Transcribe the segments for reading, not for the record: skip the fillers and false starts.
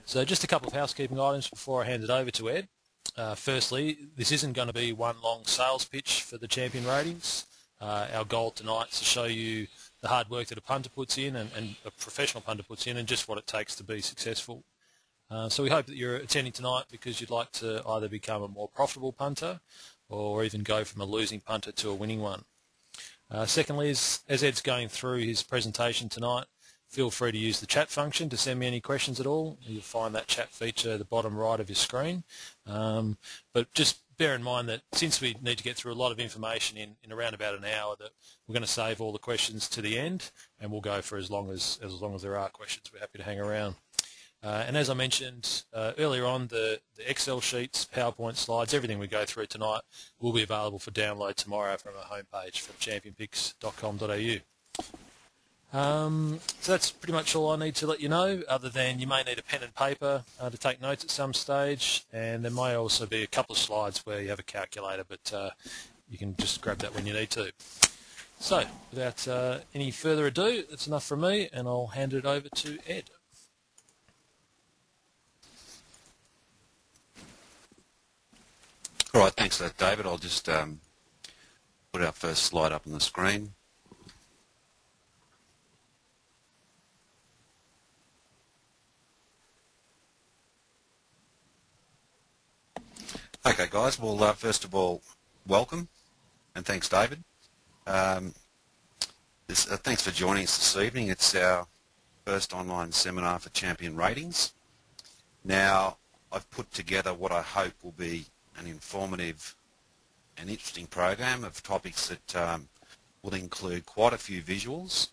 So just a couple of housekeeping items before I hand it over to Ed. Firstly, this isn't going to be one long sales pitch for the champion ratings. Our goal tonight is to show you the hard work that a punter puts in and a professional punter puts in and just what it takes to be successful. So we hope that you're attending tonight because you'd like to either become a more profitable punter or even go from a losing punter to a winning one. Secondly, as Ed's going through his presentation tonight, feel free to use the chat function to send me any questions at all. You'll find that chat feature at the bottom right of your screen. But just bear in mind that since we need to get through a lot of information in around about an hour, that we're going to save all the questions to the end, and we'll go for as long as there are questions. We're happy to hang around. And as I mentioned earlier on, the Excel sheets, PowerPoint slides, everything we go through tonight will be available for download tomorrow from our homepage from championpicks.com.au. So that's pretty much all I need to let you know, other than you may need a pen and paper to take notes at some stage, and there may also be a couple of slides where you have a calculator, but you can just grab that when you need to. So without any further ado, that's enough from me, and I'll hand it over to Ed. All right, thanks for that, David. I'll just put our first slide up on the screen. Okay, guys. Well, first of all, welcome, and thanks, David. Thanks for joining us this evening. It's our first online seminar for Champion Ratings. Now, I've put together what I hope will be an informative and interesting program of topics that will include quite a few visuals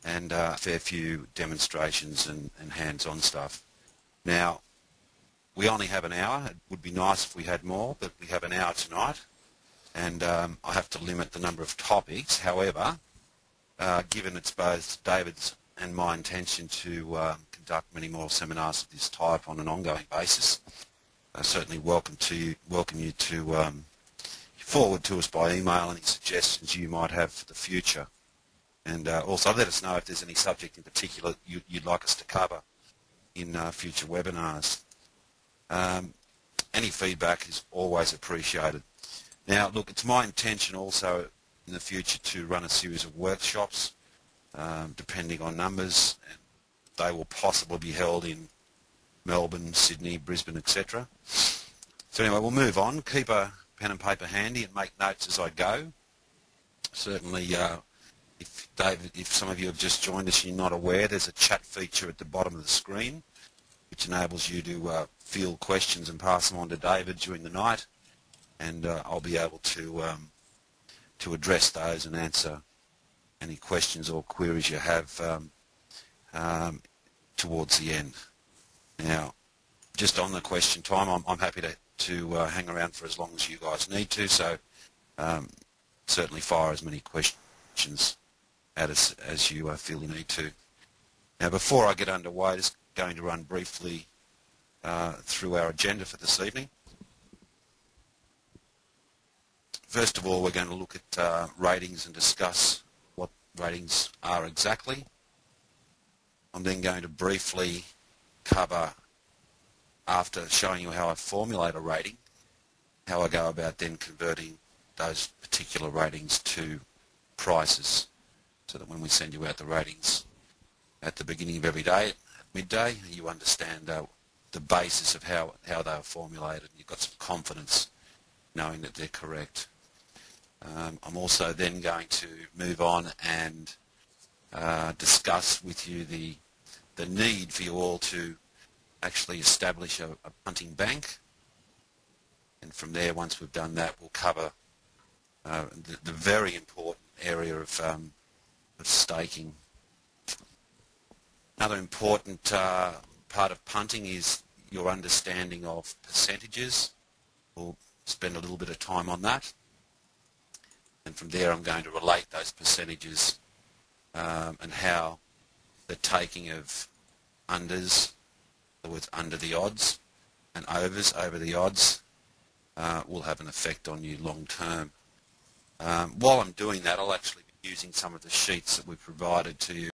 and a fair few demonstrations and hands-on stuff. Now, we only have an hour. It would be nice if we had more, but we have an hour tonight, and I have to limit the number of topics. However, given it's both David's and my intention to conduct many more seminars of this type on an ongoing basis, I certainly welcome you to forward to us by email any suggestions you might have for the future, and also let us know if there's any subject in particular you'd like us to cover in future webinars. Any feedback is always appreciated. Now, look, it's my intention also in the future to run a series of workshops, depending on numbers, and they will possibly be held in Melbourne, Sydney, Brisbane, etc. So anyway, we'll move on. Keep a pen and paper handy and make notes as I go. Certainly, if some of you have just joined us and you're not aware, there's a chat feature at the bottom of the screen which enables you to field questions and pass them on to David during the night, and I'll be able to address those and answer any questions or queries you have towards the end. Now, just on the question time, I'm happy to hang around for as long as you guys need to, so certainly fire as many questions at us as you feel you need to. Now, before I get underway, just going to run briefly through our agenda for this evening. First of all, we're going to look at ratings and discuss what ratings are exactly. I'm then going to briefly cover, after showing you how I formulate a rating, how I go about then converting those particular ratings to prices, so that when we send you out the ratings at the beginning of every day, at midday, you understand the basis of how they are formulated. You've got some confidence knowing that they're correct. I'm also then going to move on and discuss with you the need for you all to actually establish a punting bank, and from there, once we've done that, we'll cover the very important area of staking. Another important part of punting is your understanding of percentages. We'll spend a little bit of time on that, and from there I'm going to relate those percentages and how the taking of unders, with under the odds, and overs over the odds will have an effect on you long term. While I'm doing that, I'll actually be using some of the sheets that we've provided to you